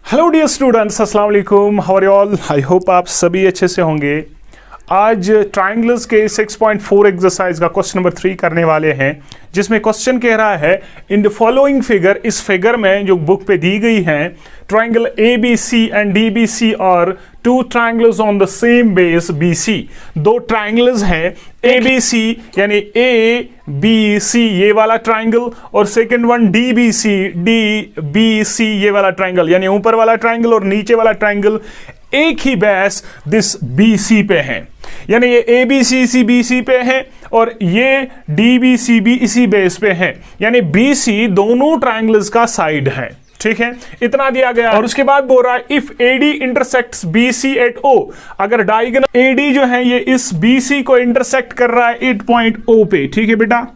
Hello dear students, अस्सलाम वालेकुम, how are you all. I hope आप सभी अच्छे से होंगे। आज ट्राइंगल्स के 6.4 एक्सरसाइज का क्वेश्चन नंबर 3 करने वाले हैं, जिसमें क्वेश्चन कह रहा है इन द फॉलोइंग फिगर, इस फिगर में जो बुक पे दी गई है, triangle A B C and D B C और two triangles on the same base B C. दो ट्राइंगल्स हैं ए बी सी, यानी ए बी सी ये वाला ट्राइंगल, और second one D B C ये वाला ट्राइंगल, यानी ऊपर वाला ट्राइंगल और नीचे वाला ट्राइंगल एक ही बेस दिस बी सी पे है। यानी ये ए बी सी सी बी सी पे है और ये डी बी सी भी इसी बेस पे है, यानी बी सी दोनों ट्राइंगल्स का साइड है। ठीक है, इतना दिया गया। और उसके बाद बोल रहा है if AD intersects BC at O, अगर डायगोनल एडी जो है ये इस बीसी को इंटरसेक्ट कर रहा है 8 पॉइंट ओ पे। ठीक है बेटा,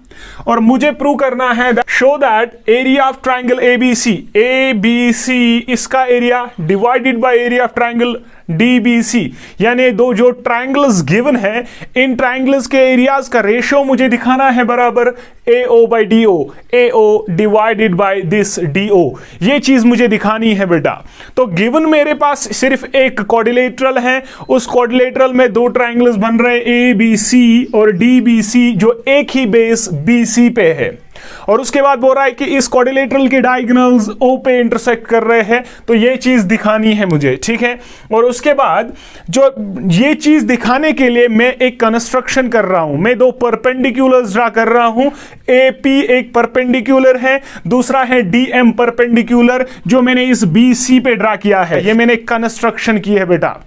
और मुझे प्रूव करना है show that area of triangle A B C इसका area divided by area of triangle DBC, यानी दो जो ट्राइंगल्स गिवन है इन ट्राइंगल्स के एरियाज का रेशियो मुझे दिखाना है बराबर AO by DO, AO divided by this DO, ये चीज मुझे दिखानी है बेटा। तो गिवन मेरे पास सिर्फ एक क्वाड्रिलेटरल है, उस क्वाड्रिलेटरल में दो ट्राइंगल्स बन रहे ABC और DBC जो एक ही बेस BC पे है, और उसके बाद बोल रहा है कि इस क्वाड्रिलेटरल के डायगोनल्स O पे इंटरसेक्ट कर रहे हैं, तो ये चीज दिखानी है मुझे। ठीक है, और उसके बाद जो ये चीज दिखाने के लिए मैं एक कंस्ट्रक्शन कर रहा हूं, मैं दो परपेंडिकुलर्स ड्रा कर रहा हूं। AP एक परपेंडिकुलर है, दूसरा है DM परपेंडिकुलर, जो मैंने इस BC पे ड्रा किया है, ये मैंने कंस्ट्रक्शन की है बेटा।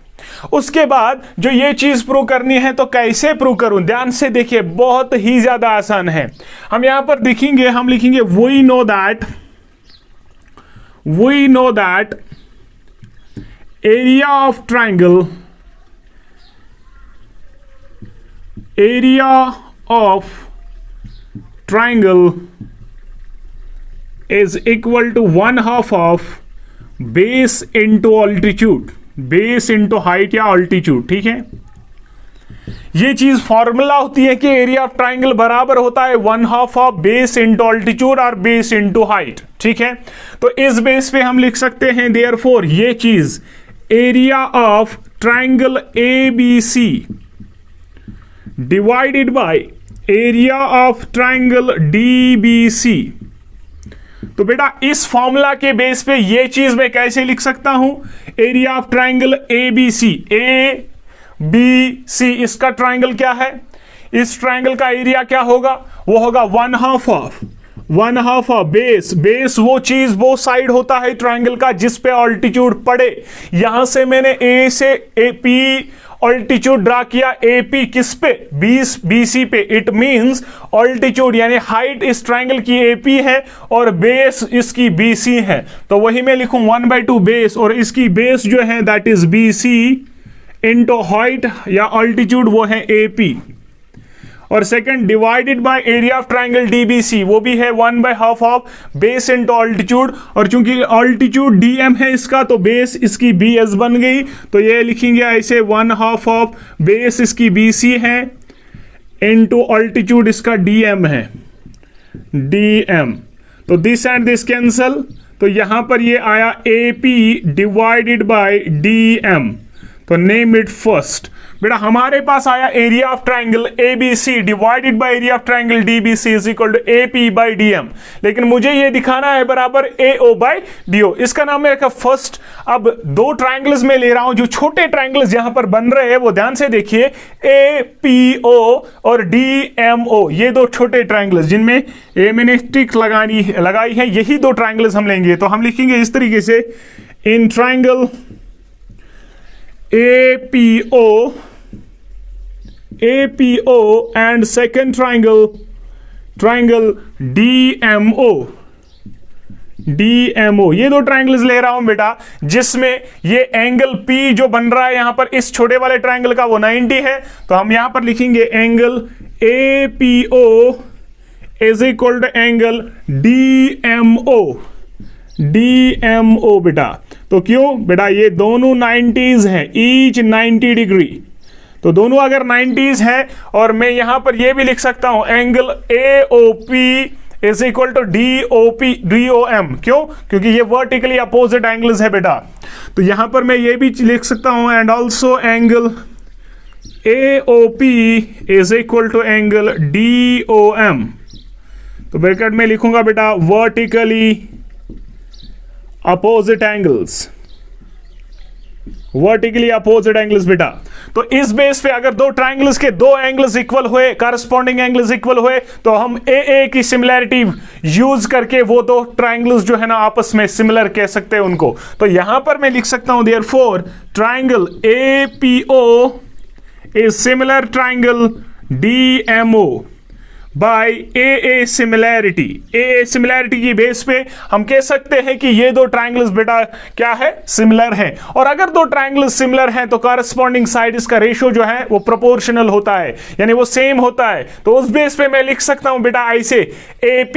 उसके बाद जो ये चीज प्रूव करनी है, तो कैसे प्रूव करूं, ध्यान से देखिए, बहुत ही ज्यादा आसान है। हम यहां पर देखेंगे, हम लिखेंगे we know that area of triangle is equal to 1/2 of base into altitude, base into height या ऑल्टीट्यूड। ठीक है, ये चीज फॉर्मूला होती है कि एरिया ऑफ ट्राइंगल बराबर होता है 1/2 ऑफ बेस इंटू ऑल्टीट्यूड और बेस इंटू हाइट। ठीक है, तो इस बेस पे हम लिख सकते हैं देयरफॉर ये चीज area of triangle ABC divided by area of triangle DBC। तो बेटा इस फॉर्मूला के बेस पे ये चीज मैं कैसे लिख सकता हूं, area of triangle ABC, ABC इसका ट्राइंगल क्या है, इस ट्राइंगल का एरिया क्या होगा, वो होगा 1/2 ऑफ बेस वो चीज वो साइड होता है ट्राइंगल का जिस पे ऑल्टीट्यूड पड़े। यहां से मैंने A से AP ऑल्टीट्यूड ड्रा किया, AP किस पे, BC पे। इट मींस ऑल्टीट्यूड यानी हाइट इस ट्राइंगल की AP है और बेस इसकी BC है, तो वही मैं लिखूं 1/2 बेस, और इसकी बेस जो है that is BC into height या ऑल्टीट्यूड वो है AP, और second divided by area of triangle DBC, वो भी है 1/2 ऑफ बेस इंटू ऑल्टीट्यूड, और चूंकि ऑल्टीट्यूड DM है इसका, तो बेस इसकी BS बन गई, तो ये लिखेंगे ऐसे 1/2 ऑफ बेस इसकी BC है इंटू ऑल्टीट्यूड इसका DM है, DM। तो दिस एंड दिस कैंसल, तो यहां पर ये आया AP डिवाइडेड बाय DM, तो नेम इट फर्स्ट। बेटा हमारे पास आया area of triangle ABC divided by area of triangle DBC is equal to AP by DM, लेकिन मुझे ये दिखाना है बराबर AO बाय DO, इसका नाम है फर्स्ट। अब दो ट्राइंगल्स में ले रहा हूं, जो छोटे ट्राइंगल्स यहां पर बन रहे हैं वो ध्यान से देखिए, APO और DMO, ये दो छोटे ट्राइंगल्स जिनमें मैंने टिक लगाई है, यही दो ट्राइंगल्स हम लेंगे। तो हम लिखेंगे इस तरीके से, in triangle APO and second triangle DMO, ये दो ट्राइंगल्स ले रहा हूं बेटा, जिसमें ये एंगल P जो बन रहा है यहां पर इस छोटे वाले ट्राइंगल का वो 90 है, तो हम यहां पर लिखेंगे angle APO is equal to angle DMO बेटा। तो क्यों बेटा, ये दोनों 90s हैं, ईच 90 डिग्री, तो दोनों अगर 90s है, और मैं यहां पर ये भी लिख सकता हूं angle AOP is equal to DOM। क्यों? क्योंकि ये वर्टिकली अपोजिट एंगल्स है बेटा। तो यहां पर मैं ये भी लिख सकता हूं, and also angle AOP is equal to angle DOM। तो ब्रैकेट में लिखूंगा बेटा vertically opposite angles, vertically opposite angles बेटा। तो इस बेस पे अगर दो ट्राइंगल्स के दो एंगल्स इक्वल हुए, करस्पॉन्डिंग एंगल्स इक्वल हुए, तो हम AA की सिमिलैरिटी यूज करके वो दो ट्राइंगल्स जो है ना आपस में सिमिलर कह सकते हैं उनको। तो यहां पर मैं लिख सकता हूं therefore triangle APO is similar triangle DMO by AA similarity. AA similarity की बेस पे हम कह सकते हैं कि ये दो ट्राइंगल्स बेटा क्या है, सिमिलर है। और अगर दो ट्राइंगल्स सिमिलर हैं तो कॉरस्पॉन्डिंग साइड इसका रेशियो जो है वो प्रोपोर्शनल होता है, यानी वो सेम होता है। तो उस बेस पे मैं लिख सकता हूं बेटा ऐसे AP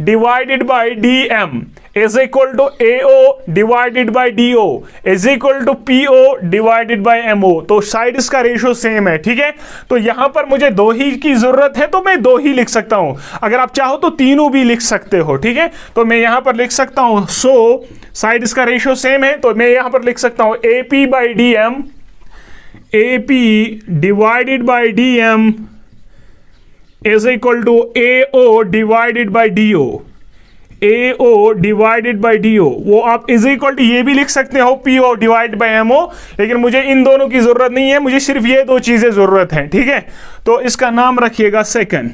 divided by DM is equal to AO divided by DO is equal to PO divided by MO। तो साइड इसका रेशियो सेम है, ठीक है। तो यहां पर मुझे दो ही की जरूरत है तो मैं दो ही लिख सकता हूं, अगर आप चाहो तो तीनों भी लिख सकते हो, ठीक है। तो मैं यहां पर लिख सकता हूं साइड इसका रेशियो सेम है, तो मैं यहां पर लिख सकता हूं AP by DM, AP divided by DM is equal to AO divided by DO, AO divided by DO। वो आप इज इक्वल टू ये भी लिख सकते हो PO डिवाइड बाई MO, लेकिन मुझे इन दोनों की जरूरत नहीं है, मुझे सिर्फ ये दो चीजें जरूरत है, ठीक है। तो इसका नाम रखिएगा सेकंड।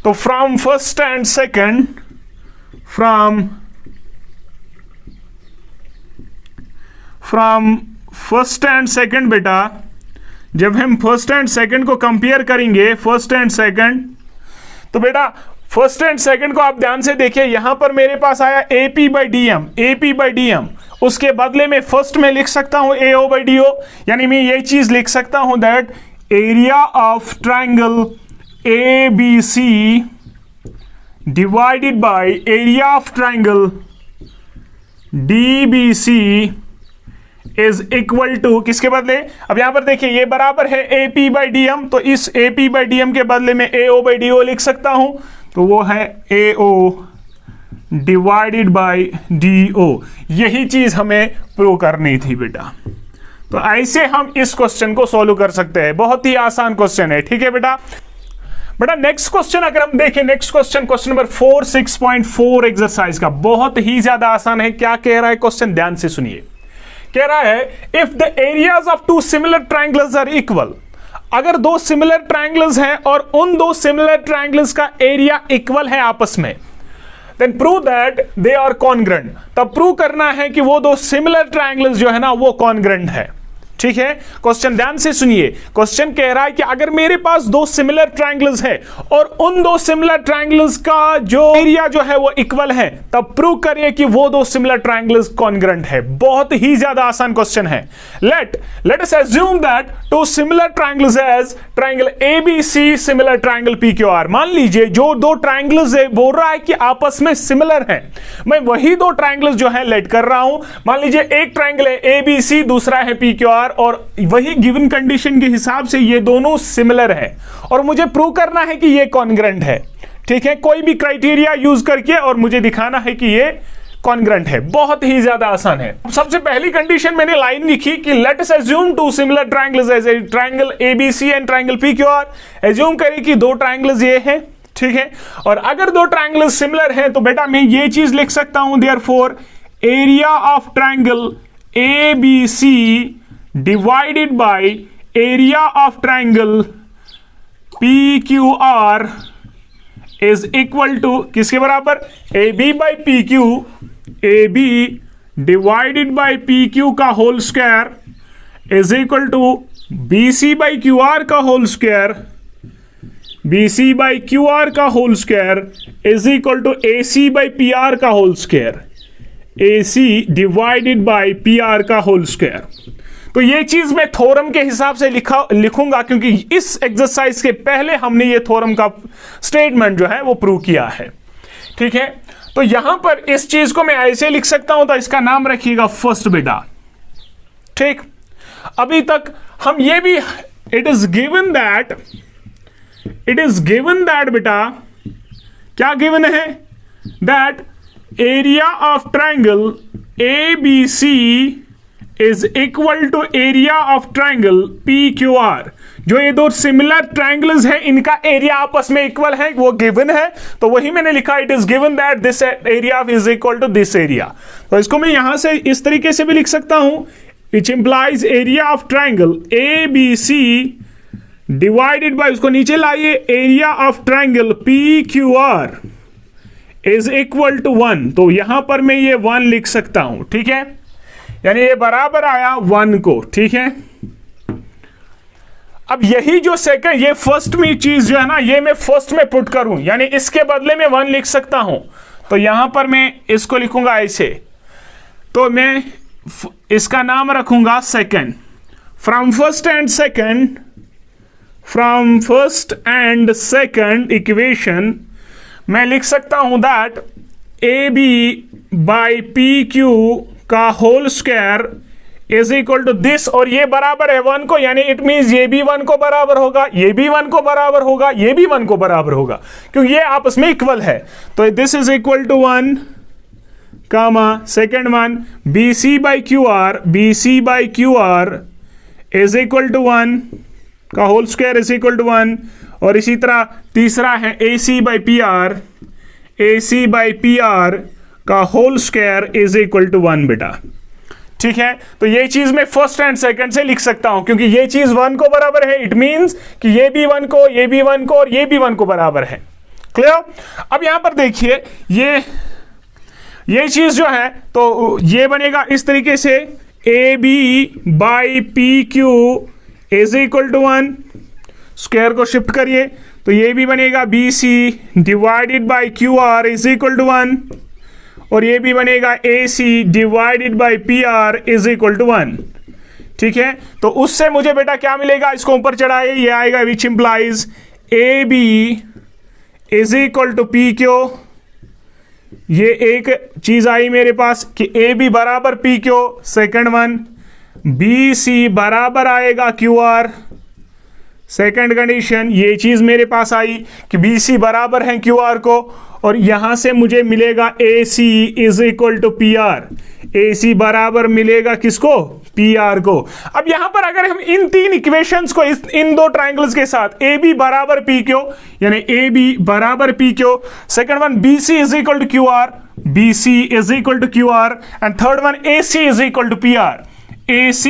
तो from first and second, from first and second बेटा, जब हम फर्स्ट एंड सेकंड को कंपेयर करेंगे, फर्स्ट एंड सेकंड, तो बेटा फर्स्ट एंड सेकंड को आप ध्यान से देखिए, यहां पर मेरे पास आया AP by DM, AP by DM। उसके बदले में फर्स्ट में लिख सकता हूं AO बाई DO, यानी मैं ये चीज लिख सकता हूं that area of triangle ABC divided by area of triangle DBC is equal to किसके बदले, अब यहां पर देखिए ये बराबर है AP बाई DM, तो इस AP बाई DM के बदले में AO बाई DO लिख सकता हूं, तो वो है AO डिवाइडेड बाय DO। यही चीज हमें प्रूव करनी थी बेटा। तो ऐसे हम इस क्वेश्चन को सॉल्व कर सकते हैं, बहुत ही आसान क्वेश्चन है, ठीक है बेटा। नेक्स्ट क्वेश्चन अगर हम देखें, नेक्स्ट क्वेश्चन नंबर 4 6.4 एक्सरसाइज का, बहुत ही ज्यादा आसान है। क्या कह रहा है क्वेश्चन, ध्यान से सुनिए। कह रहा है if the areas of two similar triangles are equal, अगर दो सिमिलर ट्राइंगल्स हैं और उन दो सिमिलर ट्राइंगल्स का एरिया इक्वल है आपस में, then prove that they are congruent. तब प्रूव करना है कि वो दो सिमिलर ट्राइंगल्स जो है ना वो कॉन्ग्रेंट है, ठीक है। क्वेश्चन ध्यान से सुनिए। क्वेश्चन कह रहा है कि अगर मेरे पास दो सिमिलर ट्राइंगल्स है और उन दो सिमिलर ट्राइंगल्स का जो एरिया जो है वो इक्वल है, तब प्रूव करिए कि वो दो सिमिलर ट्राइंगल्स कॉन्ग्रेंट है। बहुत ही ज्यादा आसान क्वेश्चन है। Let us assume that two similar triangles as triangle ABC similar triangle PQR। मान लीजिए जो दो ट्राइंगल्स है बोल रहा है कि आपस में सिमिलर है, मैं वही दो ट्राइंगल्स जो है लेट कर रहा हूं। मान लीजिए एक ट्राइंगल है ABC, दूसरा है PQR, और वही गिवन कंडीशन के हिसाब से ये दोनों सिमिलर है और मुझे प्रूव करना है कि ये कॉन्ग्रेंट है, ठीक है। कोई भी क्राइटेरिया यूज करके और मुझे दिखाना है कि ये कॉन्ग्रेंट है। बहुत ही ज्यादा आसान है। सबसे पहली कंडीशन मैंने लाइन लिखी कि let us assume two similar triangles as a triangle ABC and triangle PQR। Assume करें कि दो ट्राइंगल्स ये हैं, ठीक है। और अगर दो ट्राइंगल्स सिमिलर हैं तो बेटा मैं ये चीज लिख सकता हूं therefore area of triangle ABC divided by area of triangle PQR is equal to किसके बराबर, AB by PQ, AB divided by PQ का whole square is equal to BC by QR का whole square, BC by QR का whole square is equal to AC by PR का whole square, AC divided by PR का whole square. तो ये चीज मैं theorem के हिसाब से लिखूंगा क्योंकि इस एक्सरसाइज के पहले हमने ये थ्योरम का स्टेटमेंट जो है वो प्रूव किया है, ठीक है। तो यहां पर इस चीज को मैं ऐसे लिख सकता हूं, तो इसका नाम रखिएगा फर्स्ट बेटा, ठीक। अभी तक हम ये भी इट इज गिवन दैट बेटा क्या गिवन है? That area of triangle ABC is equal to area of triangle PQR। जो ये दो सिमिलर ट्राइंगल्स हैं इनका एरिया आपस में इक्वल है, वो गिवन है, तो वही मैंने लिखा, it is given that this area is equal to this area. तो इसको मैं यहां से इस तरीके से भी लिख सकता हूं, which implies area of triangle ABC divided by, उसको नीचे लाइए, area of triangle PQR is equal to 1। तो यहां पर मैं ये 1 लिख सकता हूं, ठीक है, यानी ये बराबर आया 1 को, ठीक है। अब यही जो सेकंड, ये फर्स्ट में चीज जो है ना, ये मैं फर्स्ट में पुट करूं, यानी इसके बदले में 1 लिख सकता हूं, तो यहां पर मैं इसको लिखूंगा ऐसे, तो मैं इसका नाम रखूंगा second. From first and second equation मैं लिख सकता हूं दैट AB बाई PQ का whole square is equal to this, और ये बराबर है 1 को, यानी इट मींस ये भी 1 को बराबर होगा, ये भी 1 को बराबर होगा, ये भी 1 को बराबर होगा, क्योंकि ये आपस में इक्वल है। तो this is equal to 1 comma second one BC by QR is equal to 1 का whole square is equal to 1, और इसी तरह तीसरा है AC बाई PR का whole square is equal to 1 बेटा, ठीक है। तो ये चीज मैं फर्स्ट एंड सेकंड से लिख सकता हूं, क्योंकि ये चीज 1 को बराबर है, इट मींस कि ये भी 1 को, ये भी 1 को, और ये भी 1 को बराबर है। क्लियर? अब यहां पर देखिए ये चीज जो है, तो ये बनेगा इस तरीके से, AB by PQ is equal to 1, square को शिफ्ट करिए, तो ये भी बनेगा BC divided by QR is equal to 1, और ये भी बनेगा AC divided by PR is equal to 1, ठीक है। तो उससे मुझे बेटा क्या मिलेगा, इसको ऊपर चढ़ाइए, ये आएगा which implies AB is equal to PQ। ये एक चीज आई मेरे पास कि AB बराबर PQ, सेकंड वन BC बराबर आएगा QR, सेकंड कंडीशन, ये चीज मेरे पास आई कि BC बराबर है QR को, और यहां से मुझे मिलेगा AC is equal to PR, AC बराबर मिलेगा किसको, PR को। अब यहां पर अगर हम इन तीन इक्वेशंस को इन दो ट्राइंगल्स के साथ, AB बराबर PQ, यानी AB बराबर PQ, second one BC is equal to QR, BC is equal to QR, and third one AC is equal to PR, AC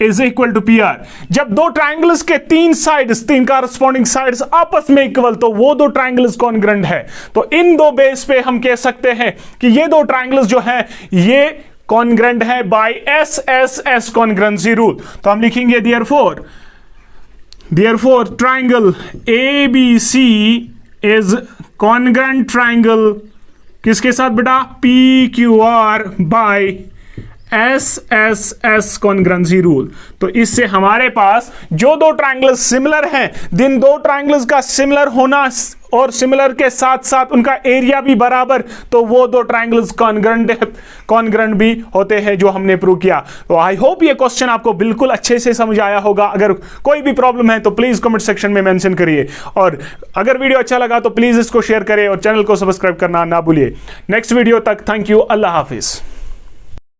is equal to PR। जब दो triangles के तीन corresponding sides आपस में equal, तो वो दो ट्राइंगल्स कॉन्ग्रुएंट है। तो इन दो बेस पे हम कह सकते हैं कि ये दो ट्राइंगल्स जो हैं ये कॉन्ग्रुएंट है बाय SSS कॉन्ग्रुएंसी रूल। तो हम लिखेंगे therefore triangle ABC is congruent triangle किसके साथ बेटा, PQR by SSS congruency rule. तो इससे हमारे पास जो दो ट्राइंगल्स सिमिलर हैं, जिन दो ट्राइंगल्स का सिमिलर होना और सिमिलर के साथ साथ उनका एरिया भी बराबर, तो वो दो ट्राइंगल्स कॉन्ग्रुएंट भी होते हैं, जो हमने प्रूव किया। तो आई होप ये क्वेश्चन आपको बिल्कुल अच्छे से समझ आया होगा। अगर कोई भी प्रॉब्लम है तो प्लीज कमेंट सेक्शन में मेंशन करिए, और अगर वीडियो अच्छा लगा तो प्लीज इसको शेयर करें और चैनल को सब्सक्राइब करना ना भूलिए। नेक्स्ट वीडियो तक थैंक यू, अल्लाह हाफिज।